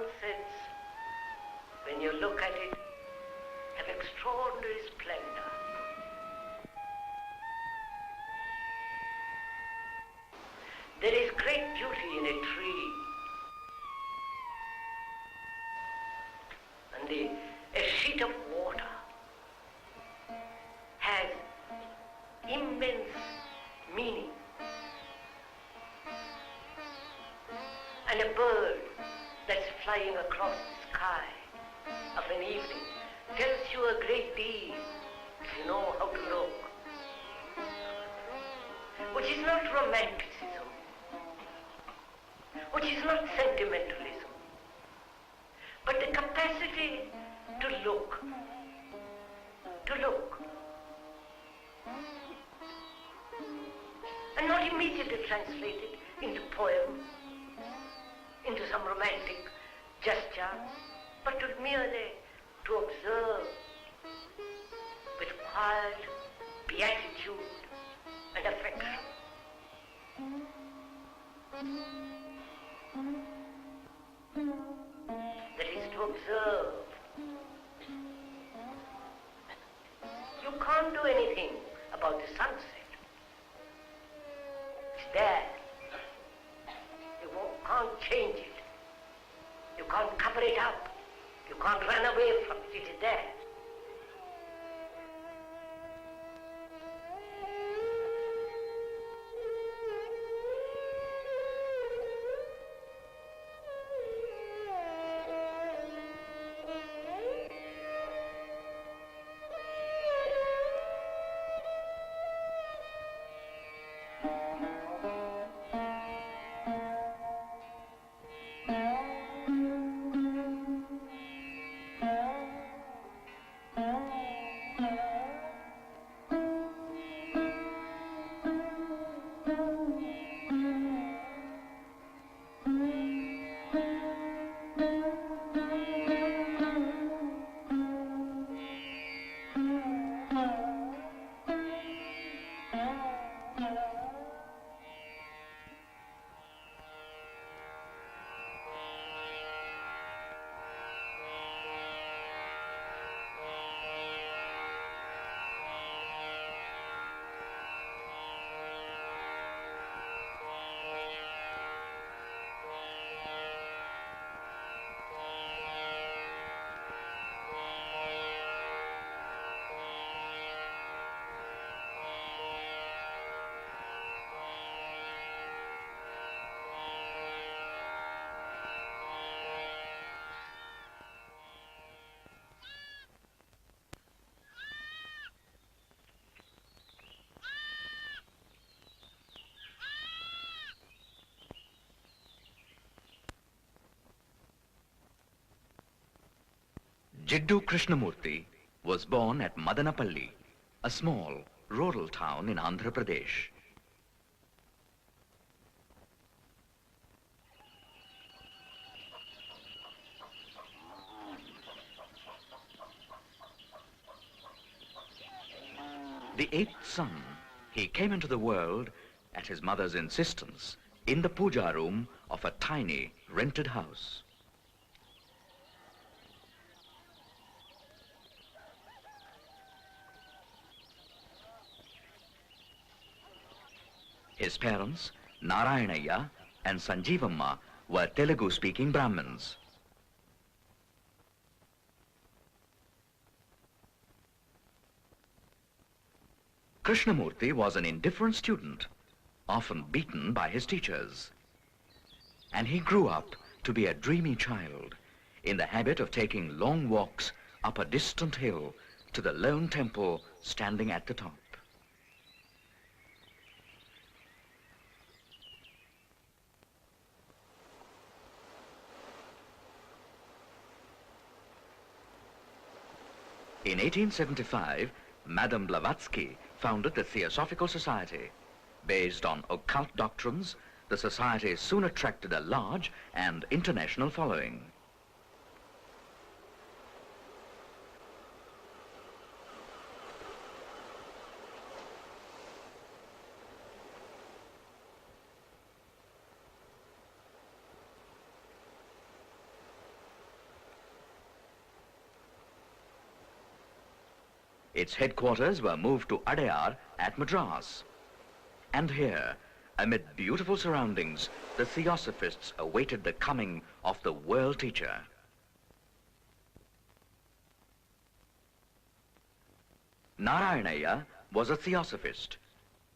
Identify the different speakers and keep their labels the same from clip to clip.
Speaker 1: sunsets, when you look at it, have extraordinary splendor. There is great beauty in a tree. And a sheet of water has immense meaning. And a bird that's flying across the sky of an evening tells you a great deal if you know how to look. Which is not romanticism, which is not sentimentalism, but the capacity to look, and not immediately translate it into poem, into some romantic gesture, but to merely to observe with quiet beatitude and affection. That is to observe. You can't do anything about the sunset. It's there. You can't change it. You can't cover it up. You can't run away from it. It is there.
Speaker 2: Jiddhu Krishnamurthy was born at Madanapalli, a small rural town in Andhra Pradesh. The eighth son, he came into the world at his mother's insistence in the puja room of a tiny rented house. His parents, Narayanaya and Sanjeevamma, were Telugu-speaking Brahmins. Krishnamurthy was an indifferent student, often beaten by his teachers. And he grew up to be a dreamy child, in the habit of taking long walks up a distant hill to the lone temple standing at the top. In 1875, Madame Blavatsky founded the Theosophical Society. Based on occult doctrines, the society soon attracted a large and international following. its headquarters were moved to Adyar at Madras. And here, amid beautiful surroundings, the Theosophists awaited the coming of the world teacher. Narayanaya was a Theosophist,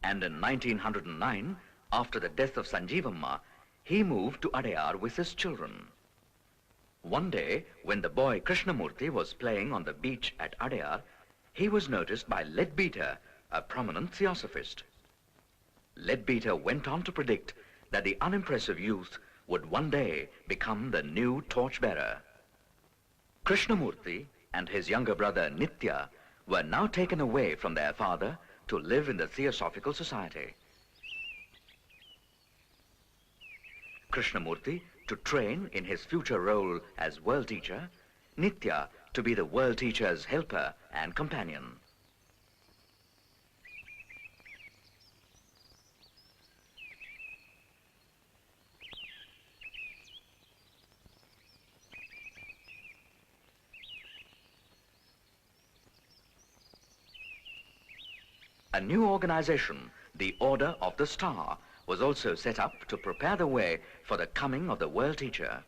Speaker 2: and in 1909, after the death of Sanjeevamma, he moved to Adyar with his children. One day, when the boy Krishnamurthy was playing on the beach at Adyar, he was noticed by Leadbeater, a prominent Theosophist. Leadbeater went on to predict that the unimpressive youth would one day become the new torchbearer. Krishnamurthy and his younger brother Nitya were now taken away from their father to live in the Theosophical Society. Krishnamurthy to train in his future role as world teacher, Nitya to be the world teacher's helper and companion. A new organization, the Order of the Star, was also set up to prepare the way for the coming of the world teacher.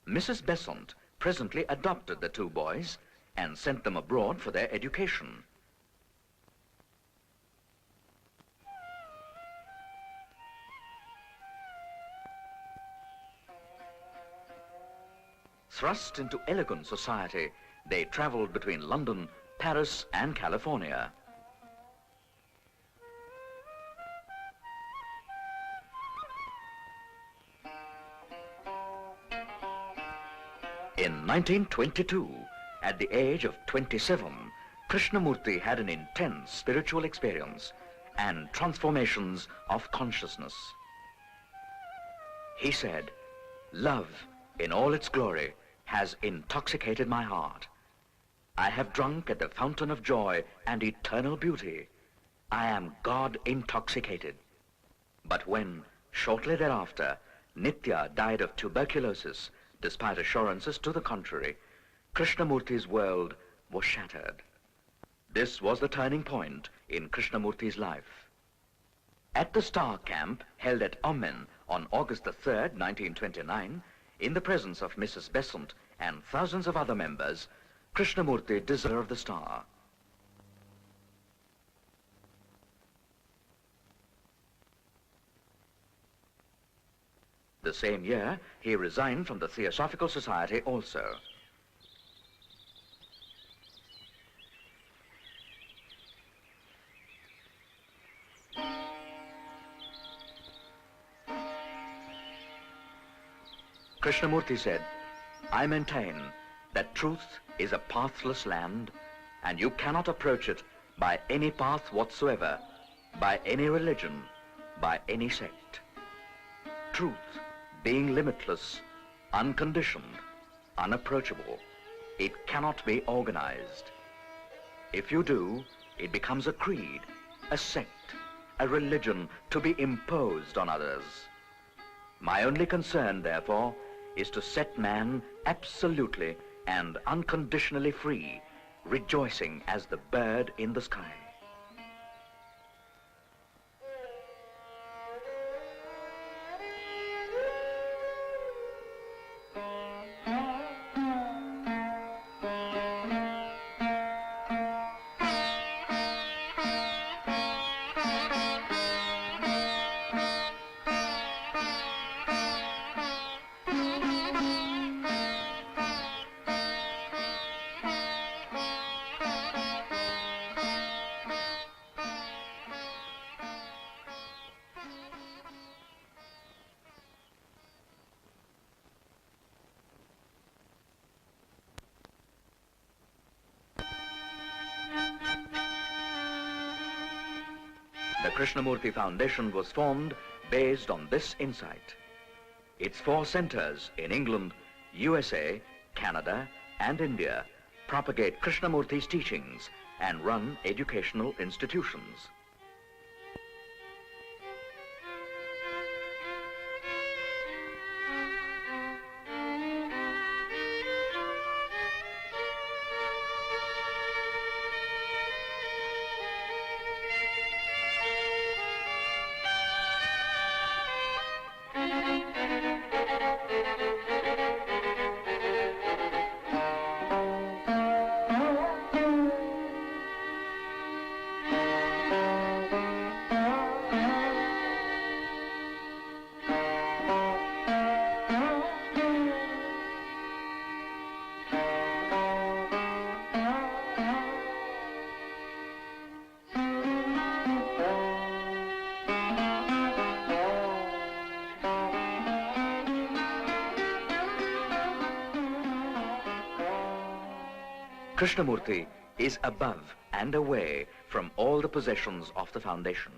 Speaker 2: Mrs. Besant presently adopted the two boys and sent them abroad for their education. Thrust into elegant society, they traveled between London, Paris, and California. In 1922, at the age of 27, Krishnamurthy had an intense spiritual experience and transformations of consciousness. He said, "Love, in all its glory, has intoxicated my heart. I have drunk at the fountain of joy and eternal beauty. I am God intoxicated." But when, shortly thereafter, Nitya died of tuberculosis, despite assurances to the contrary, Krishnamurthy's world was shattered. This was the turning point in Krishnamurthy's life. At the Star Camp held at Omen on August the 3rd, 1929, in the presence of Mrs. Besant and thousands of other members, Krishnamurthy deserved the star. The same year, he resigned from the Theosophical Society also. Krishnamurthy said, "I maintain that truth is a pathless land, and you cannot approach it by any path whatsoever, by any religion, by any sect. Truth, being limitless, unconditioned, unapproachable, it cannot be organized. If you do, it becomes a creed, a sect, a religion to be imposed on others. My only concern, therefore, is to set man absolutely and unconditionally free, rejoicing as the bird in the sky." The Krishnamurthy Foundation was formed based on this insight. Its 4 centers in England, USA, Canada, and India propagate Krishnamurthy's teachings and run educational institutions. Krishnamurthy is above and away from all the possessions of the foundation.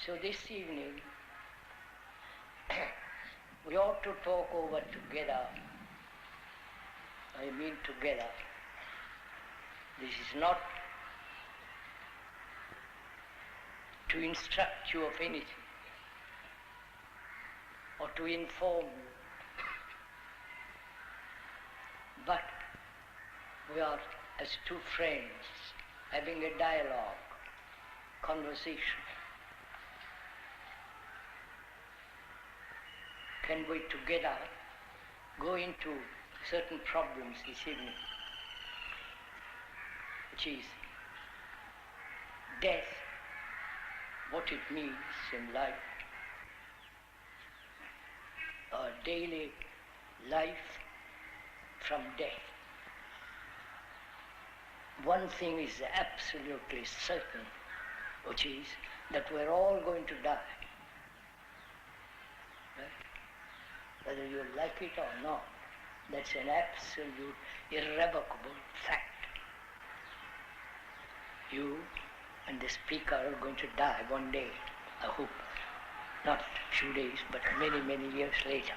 Speaker 3: So this evening, we ought to talk over together. I mean together. This is not to instruct you of anything or to inform you, but we are as two friends having a dialogue, conversation. Can we together go into certain problems this evening, which is death, what it means in life, our daily life from death. One thing is absolutely certain, which is that we're all going to die. Whether you like it or not, that's an absolute, irrevocable fact. You and the speaker are going to die one day, I hope. Not a few days, but many, many years later.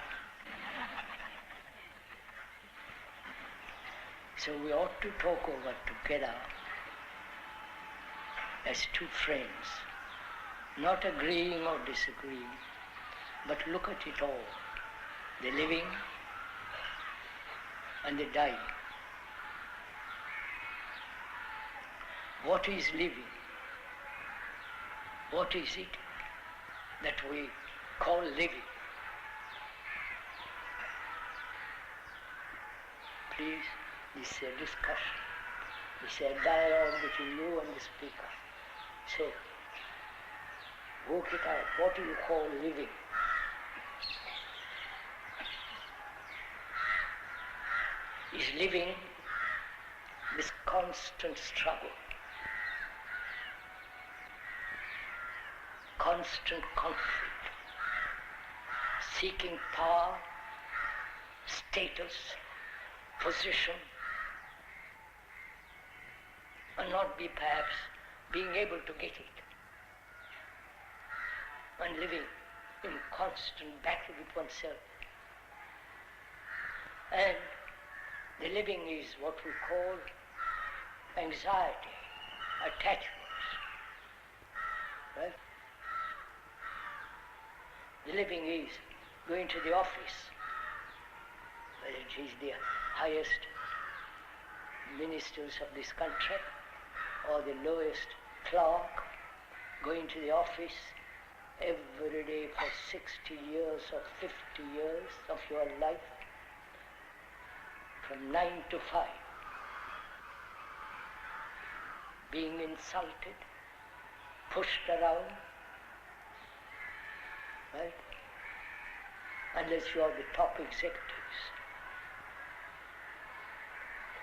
Speaker 3: So we ought to talk over together as two friends, not agreeing or disagreeing, but look at it all, the living and the dying. What is living? What is it that we call living? Please, this is a discussion. This is a dialogue between you and the speaker. So, work it out. What do you call living? Is living this constant struggle, constant conflict, seeking power, status, position, and not be perhaps being able to get it, and living in constant battle with oneself. And the living is what we call anxiety, attachments, right? The living is going to the office, whether it is the highest ministers of this country or the lowest clerk, going to the office every day for 60 years or 50 years of your life, from 9 to 5, being insulted, pushed around, right? Unless you are the top executives.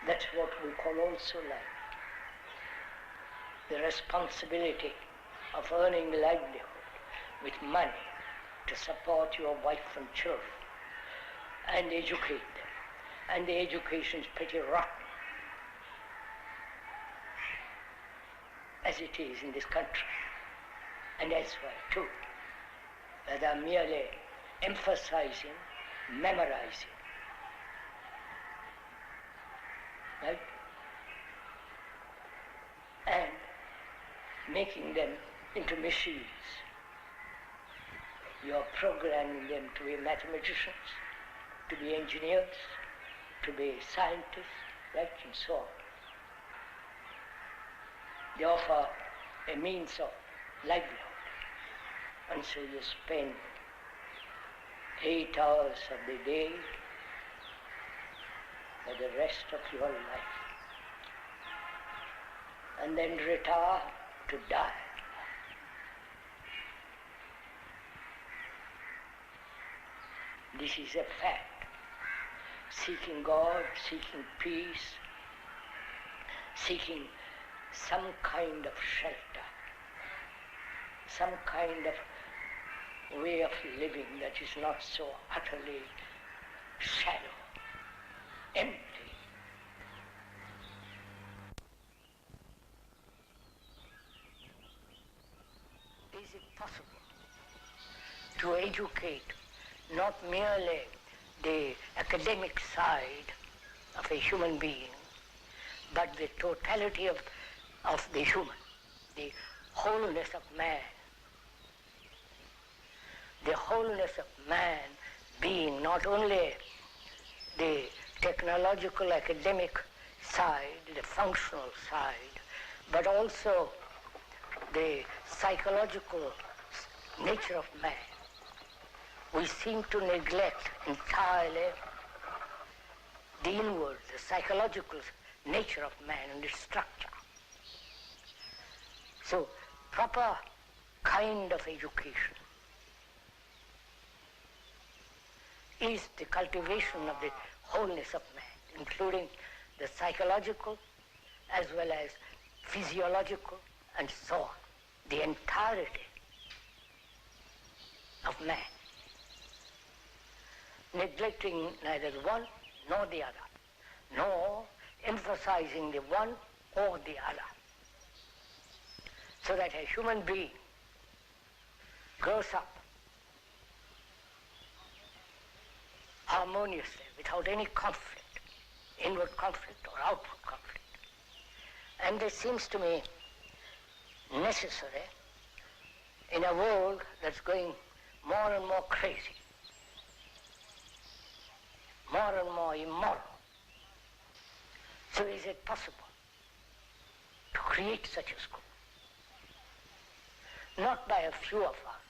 Speaker 3: That's what we call also life. The responsibility of earning livelihood with money to support your wife and children and educate them. And the education is pretty rotten, as it is in this country, and elsewhere too, that are merely emphasizing, memorizing, right? And making them into machines. You are programming them to be mathematicians, to be engineers, to be scientists, right, and so on. They offer a means of livelihood, and so you spend 8 hours of the day for the rest of your life, and then retire to die. This is a fact. Seeking God, seeking peace, seeking some kind of shelter, some kind of way of living that is not so utterly shallow, empty. Is it possible to educate not merely the academic side of a human being, but the totality of the human, the wholeness of man? The wholeness of man being not only the technological academic side, the functional side, but also the psychological nature of man. We seem to neglect entirely the inward, the psychological nature of man and its structure. So, proper kind of education is the cultivation of the wholeness of man, including the psychological as well as physiological and so on, the entirety of man, neglecting neither the one nor the other, nor emphasizing the one or the other. so that a human being grows up harmoniously without any conflict, inward conflict or outward conflict. And this seems to me necessary in a world that's going more and more crazy, more and more immoral. So is it possible to create such a school? Not by a few of us,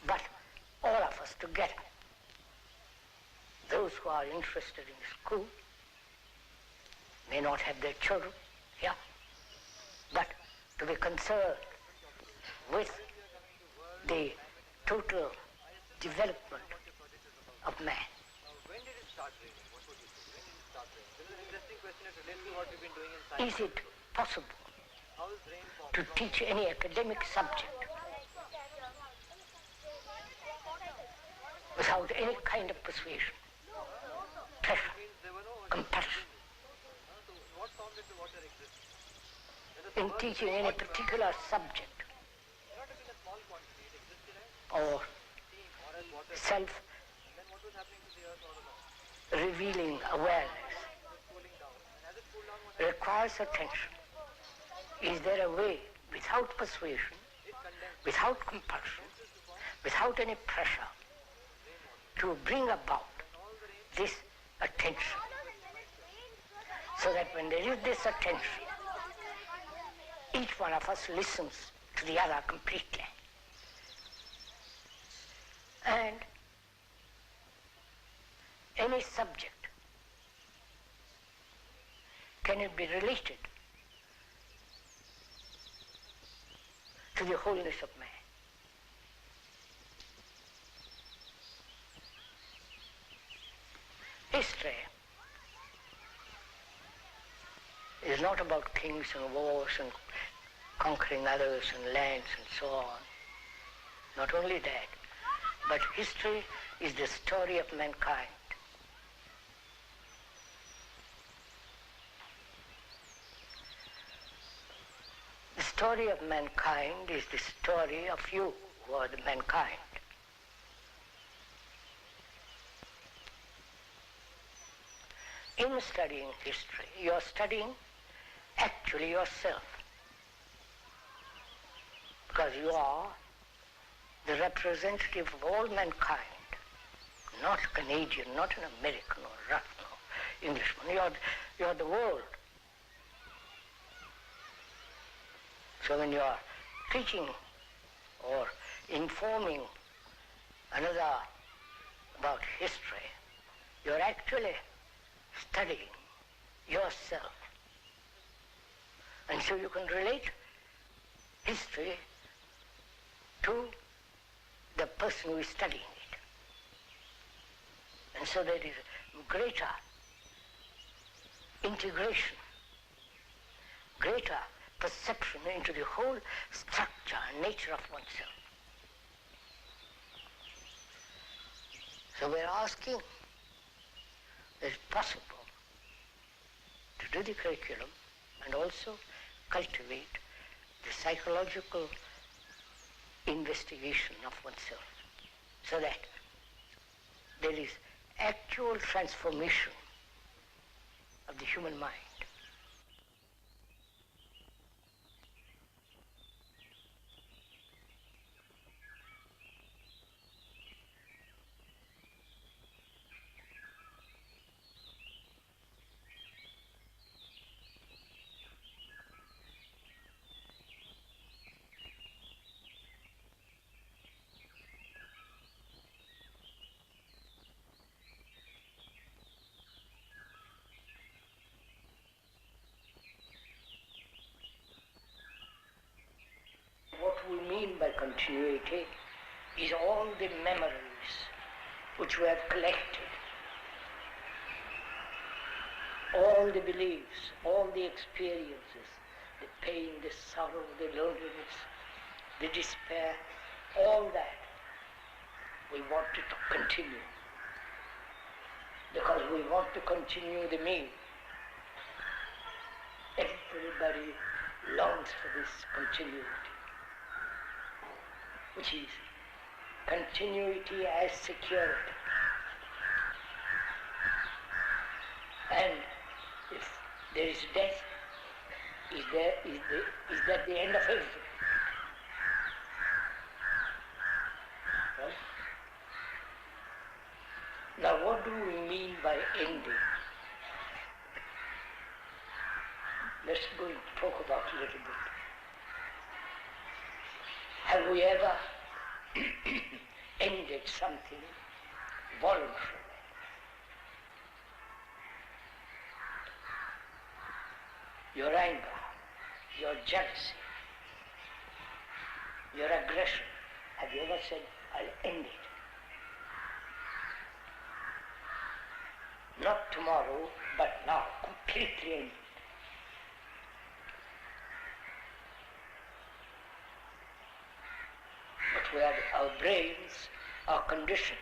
Speaker 3: but all of us together. Those who are interested in the school may not have their children here, but to be concerned with the total development of man.
Speaker 4: When did it start raining? What would you say? When did it start raining? This is an interesting question. It relates to what we've been doing in science.
Speaker 3: Is it possible
Speaker 4: How is rain formed?
Speaker 3: to teach any academic subject without any kind of persuasion, pressure,
Speaker 4: Means there were no
Speaker 3: compulsion
Speaker 4: So what formed it to water exist?
Speaker 3: in teaching any particular subject
Speaker 4: Not in a small quantity. It existed as
Speaker 3: or
Speaker 4: steam or as water.
Speaker 3: self
Speaker 4: Then what was happening to the earth all along?
Speaker 3: revealing awareness
Speaker 4: It was cooling down. And as it cooled down, what
Speaker 3: requires attention. Is there a way without persuasion,
Speaker 4: it condensed.
Speaker 3: without compulsion, without any pressure to bring about this attention, so that when there is this attention, each one of us listens to the other completely. And any subject, can it be related to the wholeness of man? History is not about kings and wars and conquering others and lands and so on. Not only that, but history is the story of mankind. The story of mankind is the story of you who are the mankind. In studying history, you are studying actually yourself, because you are the representative of all mankind, not Canadian, not an American or Russian or Englishman. You are the world. So when you are teaching or informing another about history, you are actually studying yourself. And so you can relate history to the person who is studying it. And so there is greater integration, greater perception into the whole structure and nature of oneself. So we're asking, is it possible to do the curriculum and also cultivate the psychological investigation of oneself, so that there is actual transformation of the human mind. What we mean by continuity is all the memories which we have collected, all the beliefs, all the experiences, the pain, the sorrow, the loneliness, the despair, all that we want it to continue, because we want to continue the meal. Everybody longs for this continuity, which is continuity as security. And if there is death, is that the end of everything? Right? Now what do we mean by ending? Let's go and talk about it a little bit. Have we ever ended something voluntarily? Your anger, your jealousy, your aggression. Have you ever said, I'll end it? Not tomorrow, but now, completely end it. But our brains are conditioned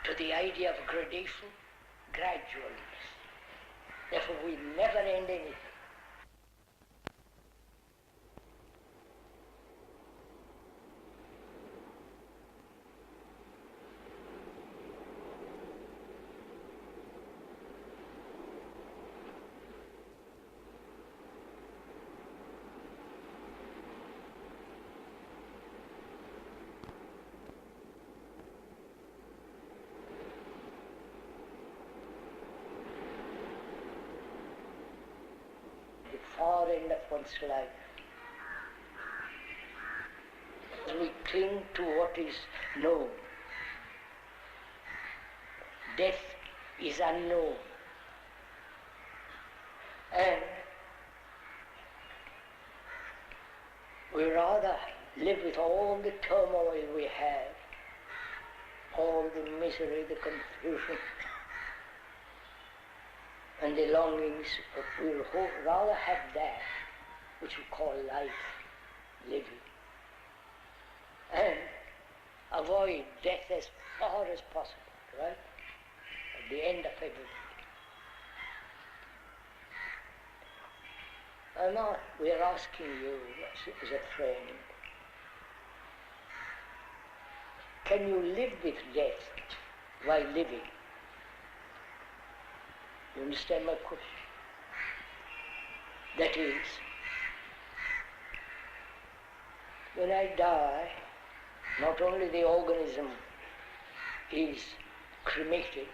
Speaker 3: to the idea of gradation, gradualness. Therefore we never end anything. Far end of one's life. We cling to what is known. Death is unknown. And we rather live with all the turmoil we have, all the misery, the confusion, and the longings. We'll rather have that which we call life, living, and avoid death as far as possible, right? At the end of everything. We are asking you as a friend, can you live with death while living? You understand my question? That is, when I die, not only the organism is cremated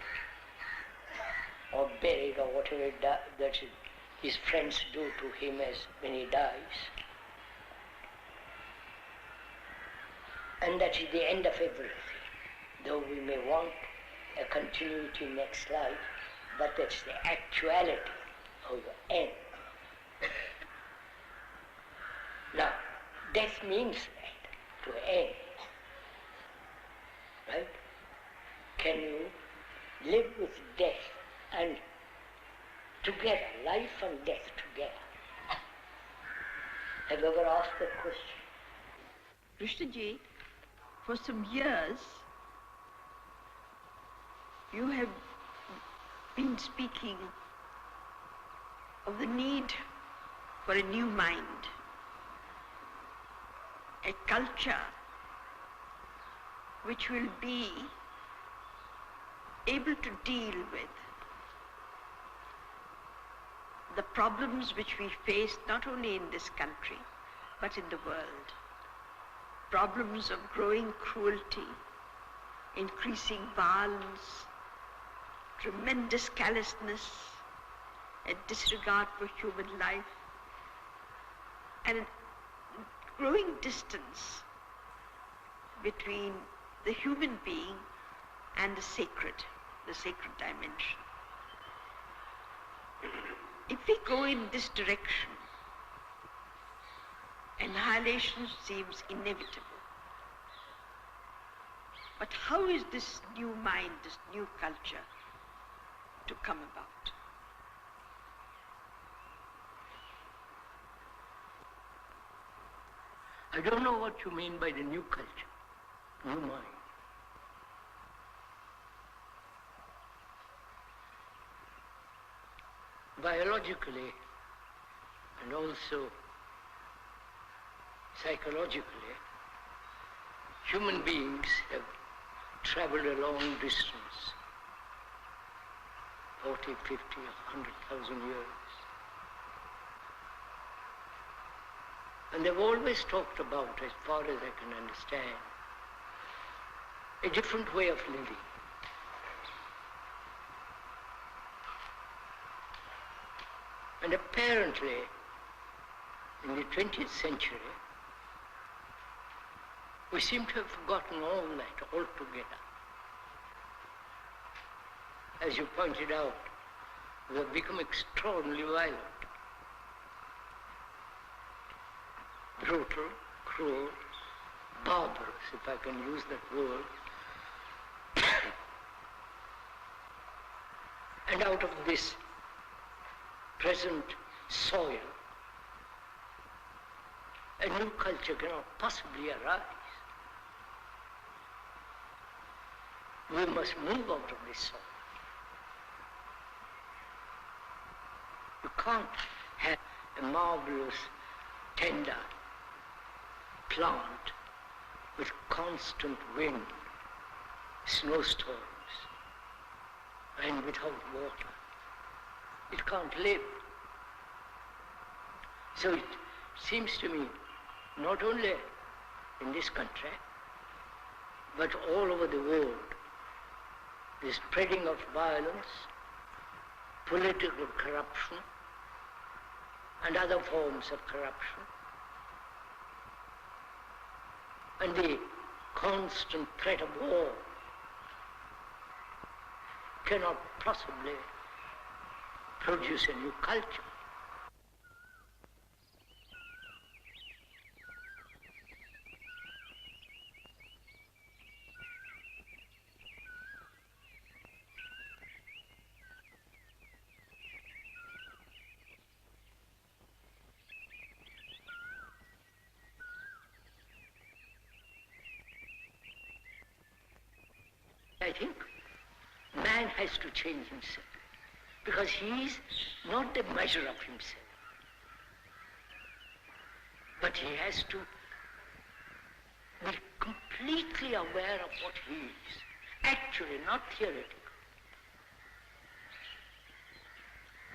Speaker 3: or buried or whatever that his friends do to him as when he dies, and that is the end of everything, though we may want a continuity next life, but that's the actuality of your end. Now, death means that, to end. Right? Can you live with death and together, life and death together? Have you ever asked that question?
Speaker 5: Krishnaji, for some years, you have been speaking of the need for a new mind, a culture which will be able to deal with the problems which we face not only in this country but in the world. Problems of growing cruelty, increasing violence, tremendous callousness, a disregard for human life, and a growing distance between the human being and the sacred dimension. If we go in this direction, annihilation seems inevitable. But how is this new mind, this new culture to come about?
Speaker 3: I don't know what you mean by the new culture, new mind. Biologically, and also psychologically, human beings have traveled a long distance, 40, 50, 100,000 years. And they've always talked about, as far as I can understand, a different way of living. And apparently, in the 20th century, we seem to have forgotten all that altogether. As you pointed out, we have become extraordinarily violent, brutal, cruel, barbarous, if I can use that word. And out of this present soil, a new culture cannot possibly arise. We must move out of this soil. You can't have a marvelous, tender plant with constant wind, snowstorms, and without water. It can't live. So it seems to me, not only in this country, but all over the world, the spreading of violence, political corruption, and other forms of corruption, and the constant threat of war cannot possibly produce a new culture. I think man has to change himself, because he is not the measure of himself, but he has to be completely aware of what he is, actually, not theoretically.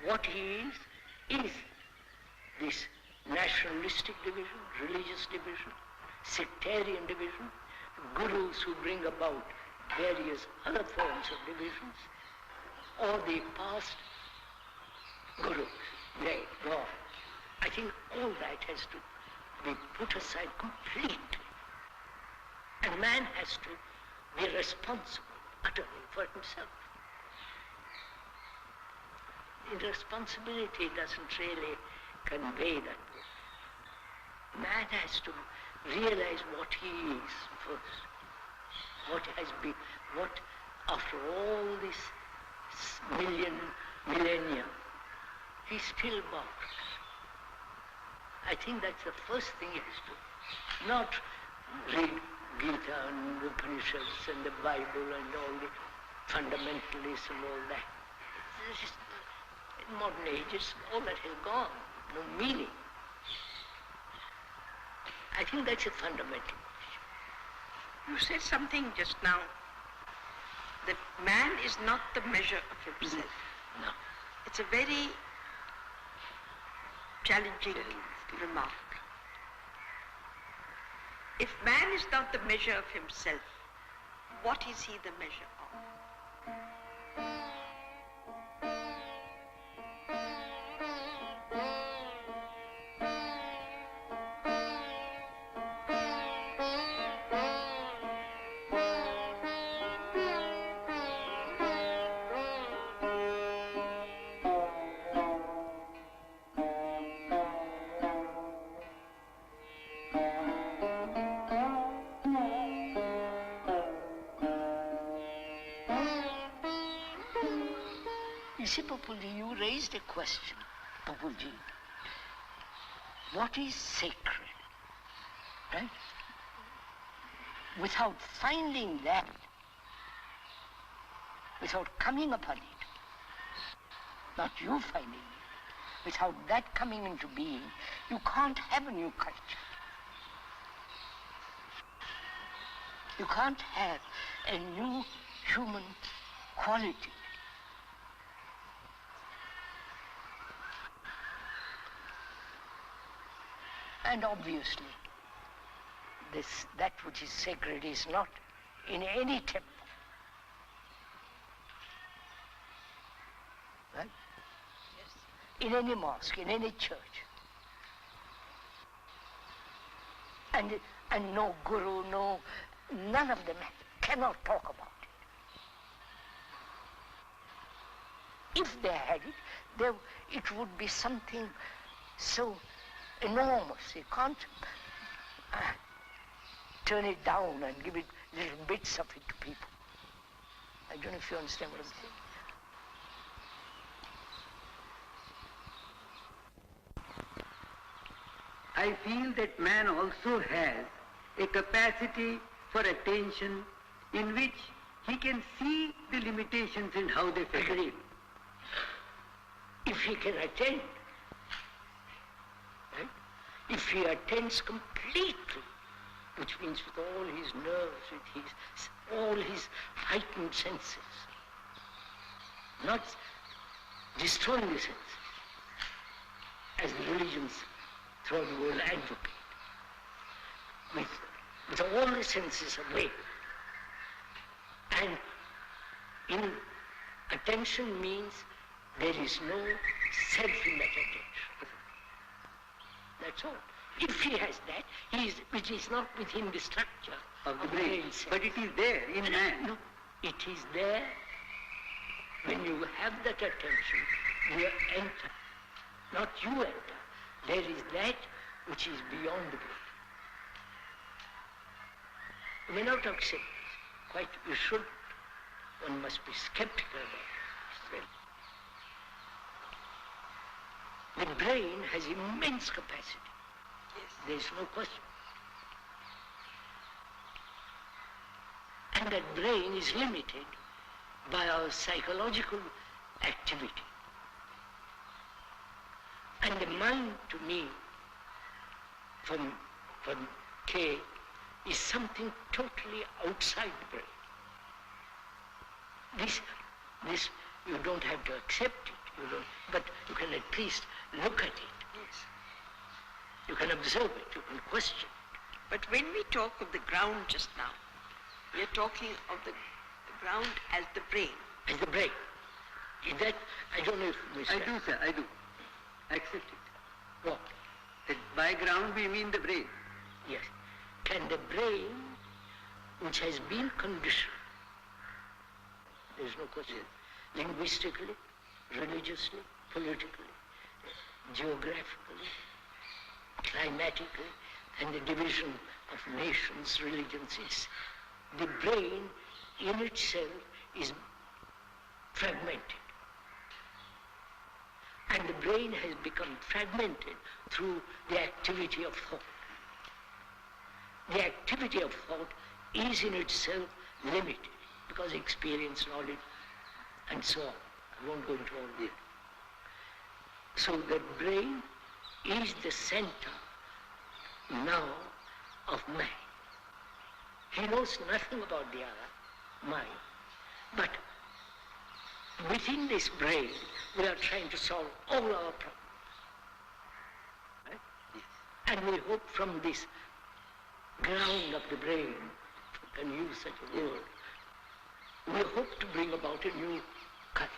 Speaker 3: What he is this nationalistic division, religious division, sectarian division, gurus who bring about various other forms of divisions, or the past gurus, they gone. I think all that has to be put aside completely. And man has to be responsible utterly for himself. Irresponsibility doesn't really convey that. Man has to realize what he is first. What has been, what after all this millennia, he's still boxed. I think that's the first thing he has to, not read Gita and the Upanishads and the Bible and all the fundamentalists and all that. It's just, in modern age, all that has gone, no meaning. I think that's a fundamental.
Speaker 5: You said something just now, that man is not the measure of himself.
Speaker 3: No.
Speaker 5: It's a very challenging remark. If man is not the measure of himself, what is he the measure of?
Speaker 3: You raised a question, Babuji. What is sacred? Right? Without finding that, without coming upon it, not you finding it, Without that coming into being, you can't have a new culture. You can't have a new human quality. And obviously, that which is sacred is not in any temple. Right? Yes. In any mosque, in any church. And no guru, none of them cannot talk about it. If they had it, it would be something so enormous. You can't turn it down and give it little bits of it to people. I don't know if you understand what I'm saying.
Speaker 6: I feel that man also has a capacity for attention in which he can see the limitations and how they fit in.
Speaker 3: If he can attend, right? If he attends completely, which means with all his nerves, with all his heightened senses, not destroying the senses, as the religions throughout the world advocate, with all the senses awake. And in attention means there is no self in that attention. That's all. If he has that, which is not within the structure
Speaker 6: of the brain, but it is there in man.
Speaker 3: No, it is there. When you have that attention, you enter. Not you enter. There is that which is beyond the brain. You may not accept this. Quite, you should. One must be skeptical about it. The brain has immense capacity. Yes. There is no question. And that brain is limited by our psychological activity. And the mind, to me, from K, is something totally outside the brain. This you don't have to accept it, but you can at least look at it.
Speaker 5: Yes.
Speaker 3: You can observe it, you can question it.
Speaker 5: But when we talk of the ground just now, we are talking of the ground as the brain.
Speaker 3: As the brain. Is that, I don't know if Mr.
Speaker 6: I do, sir, I do. Accept it.
Speaker 3: What?
Speaker 6: That by ground we mean the brain.
Speaker 3: Yes. Can the brain, which has been conditioned, there's no question, linguistically, religiously, politically, geographically, climatically, and the division of nations, religions, the brain in itself is fragmented. And the brain has become fragmented through the activity of thought. The activity of thought is in itself limited because experience, knowledge, and so on. I won't go into all this. So the brain is the center now of man. He knows nothing about the other, mind. But within this brain, we are trying to solve all our problems. Right? Yes. And we hope from this ground of the brain, if we can use such a word, we hope to bring about a new culture.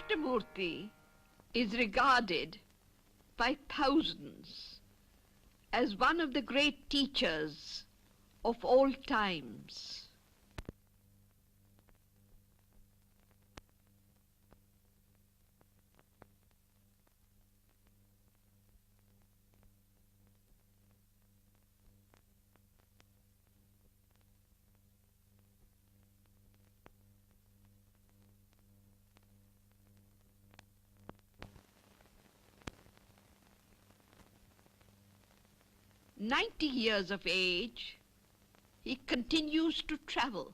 Speaker 5: Krishnamurthy is regarded by thousands as one of the great teachers of all times. "90 years of age, he continues to travel,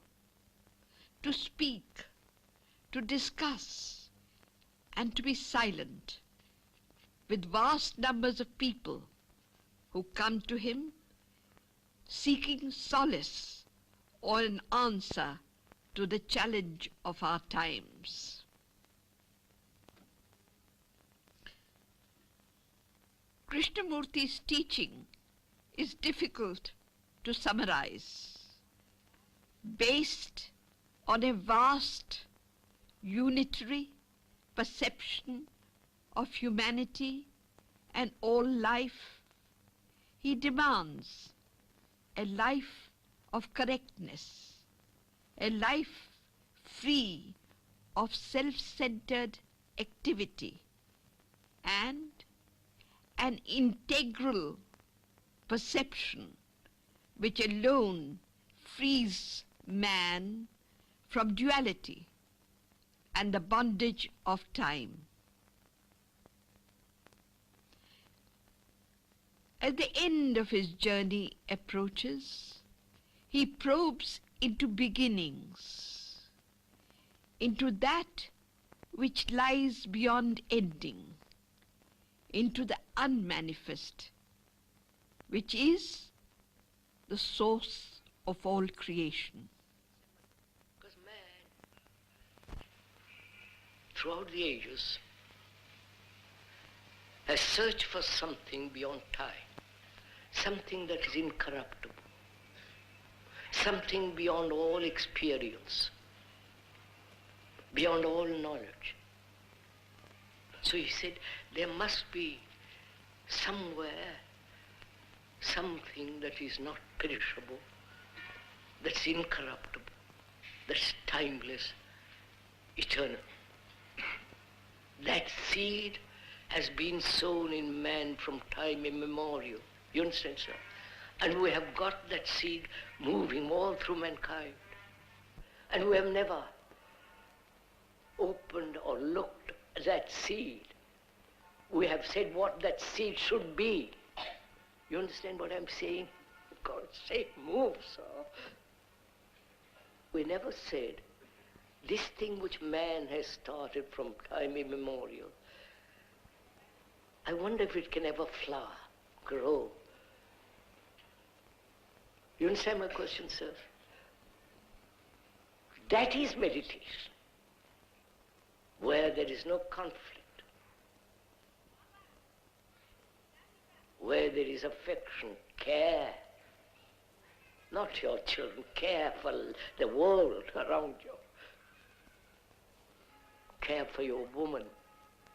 Speaker 5: to speak, to discuss, and to be silent with vast numbers of people who come to him seeking solace or an answer to the challenge of our times." Krishnamurthy's teaching is difficult to summarize. Based on a vast, unitary perception of humanity and all life, he demands a life of correctness, a life free of self-centered activity, and an integral perception which alone frees man from duality and the bondage of time. As the end of his journey approaches, he probes into beginnings, into that which lies beyond ending, into the unmanifest, which is the source of all creation.
Speaker 3: Because man, throughout the ages, has searched for something beyond time, something that is incorruptible, something beyond all experience, beyond all knowledge. So he said, there must be somewhere something that is not perishable, that's incorruptible, that's timeless, eternal. That seed has been sown in man from time immemorial. You understand, sir? And we have got that seed moving all through mankind. And we have never opened or looked at that seed. We have said what that seed should be. You understand what I'm saying? For God's sake, move, sir. We never said, this thing which man has started from time immemorial, I wonder if it can ever flower, grow. You understand my question, sir? That is meditation, where there is no conflict, where there is affection, care, not your children, care for the world around you, care for your woman,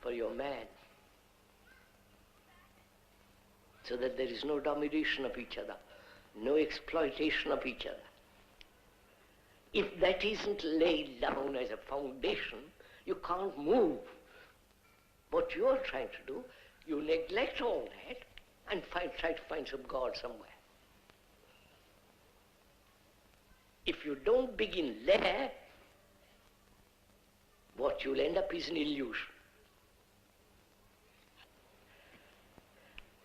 Speaker 3: for your man, so that there is no domination of each other, no exploitation of each other. If that isn't laid down as a foundation, you can't move. What you're trying to do, you neglect all that and try to find some God somewhere. If you don't begin there, what you'll end up is an illusion.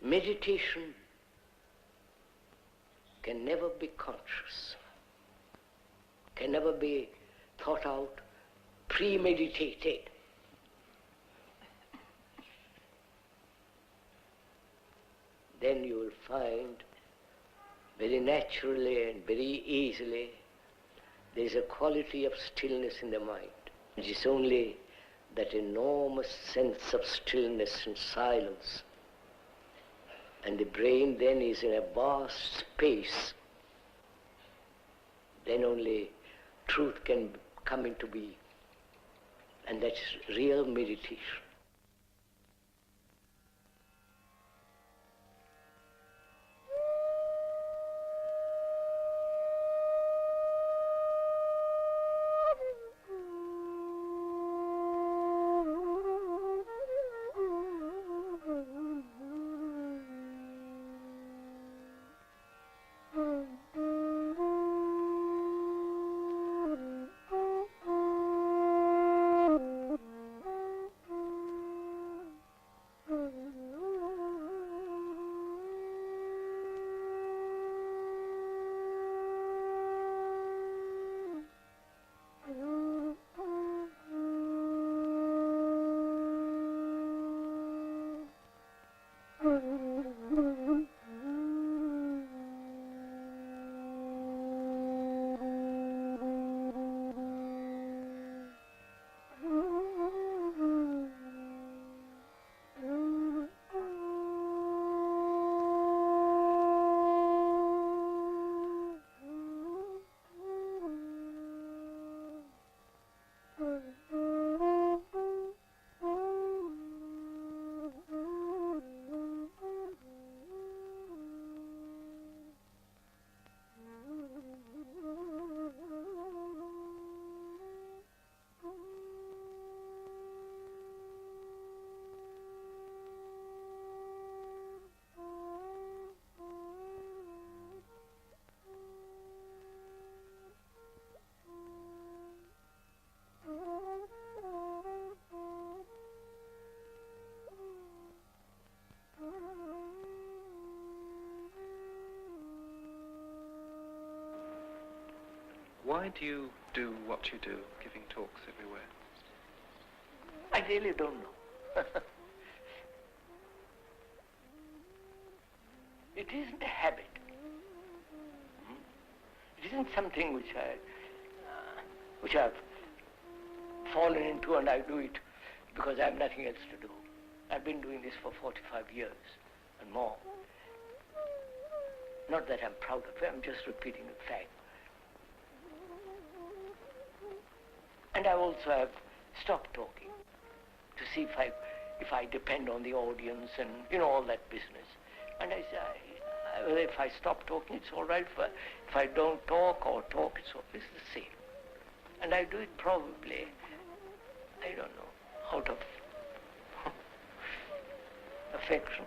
Speaker 3: Meditation can never be conscious, can never be thought out, premeditated. Then you will find very naturally and very easily there is a quality of stillness in the mind. It is only that enormous sense of stillness and silence. And the brain then is in a vast space. Then only truth can come into being. And that's real meditation.
Speaker 4: Why do you do what you do, giving talks everywhere?
Speaker 3: I really don't know. It isn't a habit. It isn't something which I've fallen into and I do it because I have nothing else to do. I've been doing this for 45 years and more. Not that I'm proud of it, I'm just repeating a fact. And I also have stopped talking to see if I depend on the audience and, all that business. And I say, if I stop talking, it's all right. If I don't talk or talk, it's the same. And I do it probably, I don't know, out of affection.